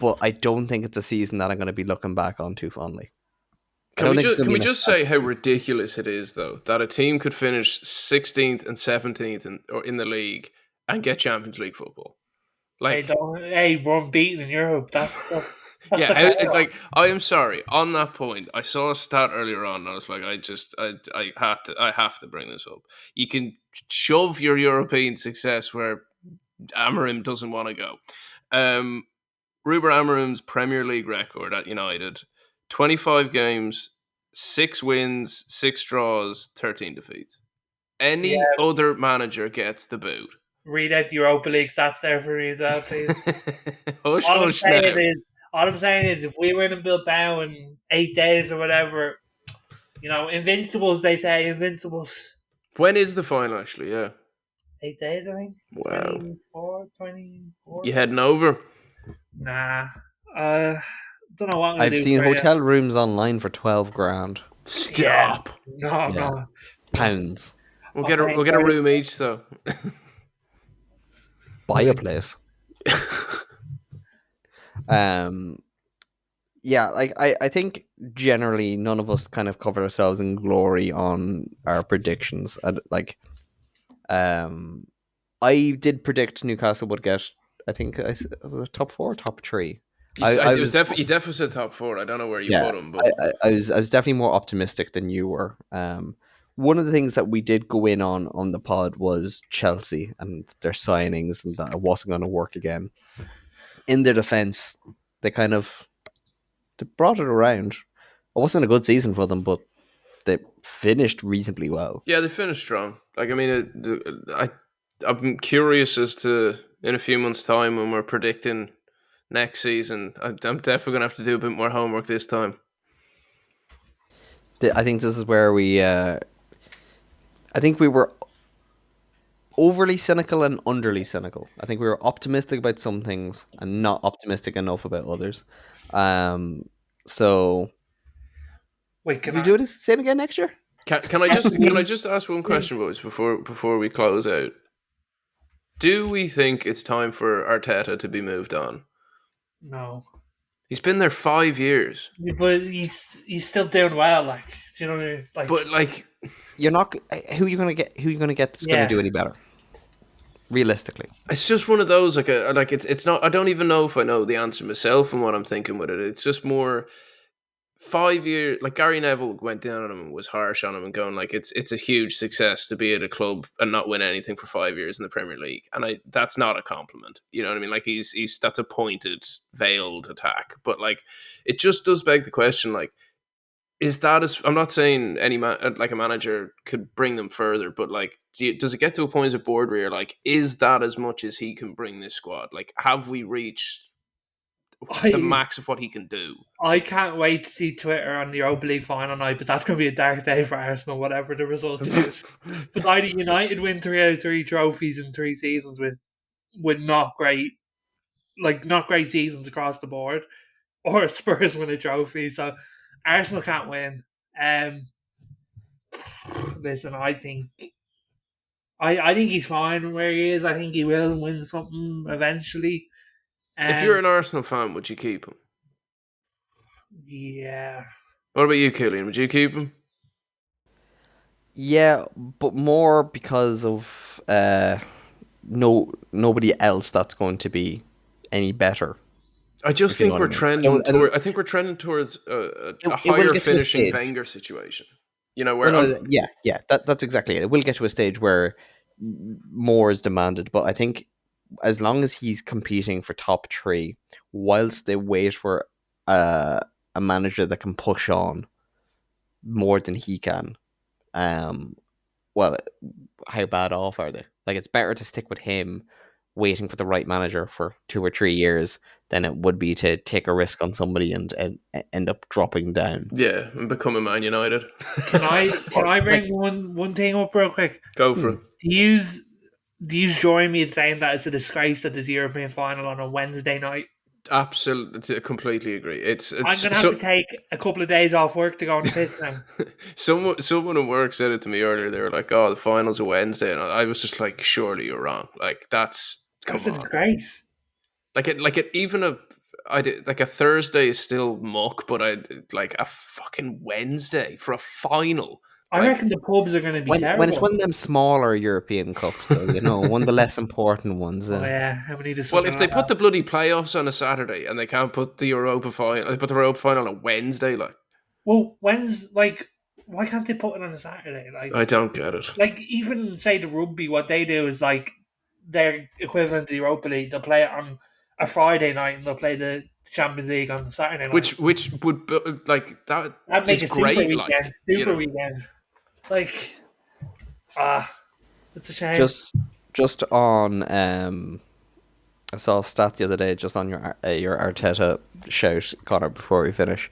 but I don't think it's a season that I'm going to be looking back on too fondly. Can we just say how ridiculous it is, though, that a team could finish 16th and 17th in the league and get Champions League football? Hey, Like, don't, hey, we're unbeaten in Europe. That's yeah, the fair one. like I am sorry on that point. I saw a stat earlier on, and I was like, I have to bring this up. You can shove your European success where Amorim doesn't want to go. Ruben Amorim's Premier League record at United: 25 games, 6 wins, 6 draws, 13 defeats. Any Yeah, other manager gets the boot. read out the Europa League stats there for me as well, please. Hush, All I'm hush now. saying is, all I'm saying is, if we win in Bilbao in 8 days or whatever, invincibles. They say invincibles. When is the final, actually? Yeah. 8 days, I think. Wow. 24, 24. You heading over? Nah. Uh, don't know what I'm gonna I've do seen for you. hotel rooms online for 12 grand Yeah. Stop. No, Yeah. no. pounds. We'll Okay, get a room each, though. Buy a place. Yeah, like I think generally none of us kind of covered ourselves in glory on our predictions. I did predict Newcastle would get, I think was it top 4 or top 3. I It was was definitely you definitely said top 4. I don't know where you yeah, put them, but I was definitely more optimistic than you were. One of the things that we did go in on the pod was Chelsea and their signings, and that it wasn't going to work again. In their defense, they brought it around. It wasn't a good season for them, but they finished reasonably well. yeah, they finished strong. Like, I mean, I'm curious as to in a few months' time when we're predicting next season. I'm definitely gonna have to do a bit more homework this time. I think this is where I think we were overly cynical and underly cynical. I think we were optimistic about some things and not optimistic enough about others. So Wait, can can we I? do it the same again next year? Can I just ask one question, boys, before we close out? Do we think it's time for Arteta to be moved on? No. He's been there 5 years, But he's still doing well. Like, do you know what I mean? Like, but like, You're not. Who are you gonna get? Who are you gonna get that's gonna yeah. do any better? Realistically, it's just one of those like it's not. I don't even know if I know the answer myself and what I'm thinking with it. It's just more 5 years. Like Gary Neville went down on him and was harsh on him and going like it's a huge success to be at a club and not win anything for 5 years in the Premier League, and that's not a compliment. You know what I mean? Like he's that's a pointed, veiled attack, but like it just does beg the question like. Is that as I'm not saying any like a manager could bring them further, but like, does it get to a point as a board where you're like, is that as much as he can bring this squad? Like, have we reached the I max of what he can do? I can't wait to see Twitter on the Europa League final night, but that's going to be a dark day for Arsenal, whatever the result is. But either United win 3 out of 3 trophies in 3 seasons with not great seasons across the board, or Spurs win a trophy. So Arsenal can't win. Listen, I think he's fine where he is. I think he will win something eventually. If you're an Arsenal fan, would you keep him? Yeah. What about you, Killian? Would you keep him? yeah, but more because of nobody else that's going to be any better. I just If you know think what I we're mean. trending I don't- toward. I think we're trending towards a it will higher get to a finishing stage. Wenger situation. You know, where Well, no, yeah, that's exactly it. It will get to a stage where more is demanded, but I think as long as he's competing for top 3, whilst they wait for a manager that can push on more than he can, well, how bad off are they? Like, it's better to stick with him, waiting for the right manager for 2 or 3 years, than it would be to take a risk on somebody and end up dropping down. yeah, and becoming Man United. Can I bring Like- one thing up real quick? Go for it. Do you join me in saying that it's a disgrace that there's a European final on a Wednesday night? Absolutely, completely agree. It's I'm gonna have to take a couple of days off work to go on the piss now. someone at work said it to me earlier. They were like, "Oh, the finals are Wednesday," and I was just like, "Surely you're wrong. Like that's come That's a on. disgrace. Like it even a I did like a Thursday is still muck, but I like a fucking Wednesday for a final. I reckon the pubs are going to be terrible. When it's one of them smaller European cups, though, one of the less important ones. Oh yeah, how many? Well, if they put the bloody playoffs on a Saturday and they can't put the Europa final, they put the Europa final on a Wednesday, like. Well, why can't they put it on a Saturday? Like, I don't get it. Like, even say the rugby, what they do is like their equivalent to the Europa League. They'll play it on a Friday night and they'll play the Champions League on Saturday night. Which would like that? That'd make a great, super like, weekend. Super weekend. Like, it's a shame. Just on, I saw a stat the other day just on your Arteta shout, Connor. Before we finish,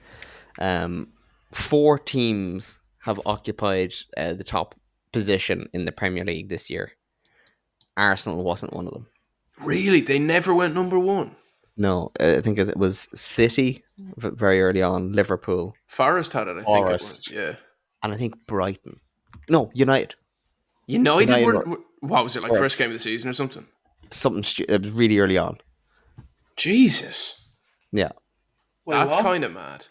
4 teams have occupied the top position in the Premier League this year. Arsenal wasn't one of them. Really, they never went number 1. No, I think it was City very early on, Liverpool, Forest had it. I think it was, yeah, and I think Brighton. No, United. United were what was it, like, first game of the season or something? It was really early on. Jesus, yeah, that's kind of mad.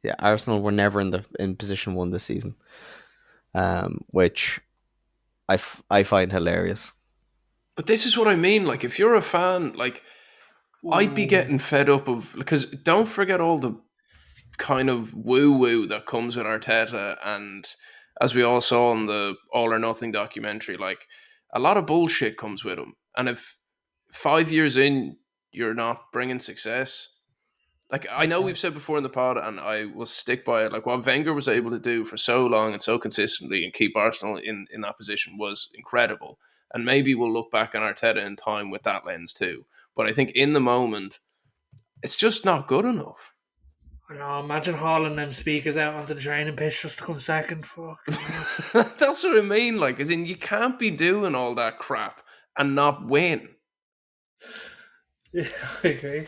Yeah, Arsenal were never in position 1 this season, which I find hilarious. But this is what I mean. Like, if you're a fan, like, I'd be getting fed up of, because don't forget all the kind of woo-woo that comes with Arteta, and as we all saw in the All or Nothing documentary, like, a lot of bullshit comes with him. And if 5 years in, you're not bringing success, like, I know we've said before in the pod, and I will stick by it, like, what Wenger was able to do for so long and so consistently and keep Arsenal in that position was incredible. And maybe we'll look back on Arteta in time with that lens too. But I think in the moment, it's just not good enough. I know, imagine hauling them speakers out onto the training pitch just to come second. Fuck. That's what I mean. Like, as in, you can't be doing all that crap and not win. Yeah, I agree.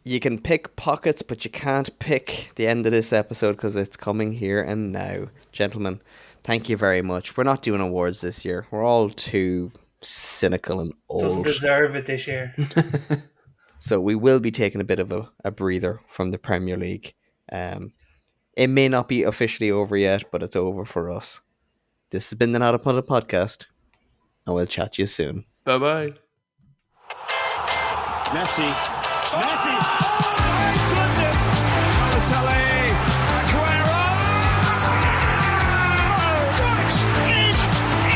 You can pick pockets, but you can't pick the end of this episode because it's coming here and now. Gentlemen, thank you very much. We're not doing awards this year. We're all too cynical and old. Doesn't deserve it this year. So we will be taking a bit of a breather from the Premier League. It may not be officially over yet, but it's over for us. This has been the Not a Pundit podcast, and we'll chat to you soon. Bye-bye. Messi. Oh, my goodness. Balotelli. Aguero. That is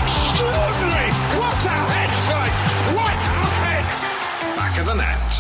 extraordinary. What a head, son. What a head. Back of the net.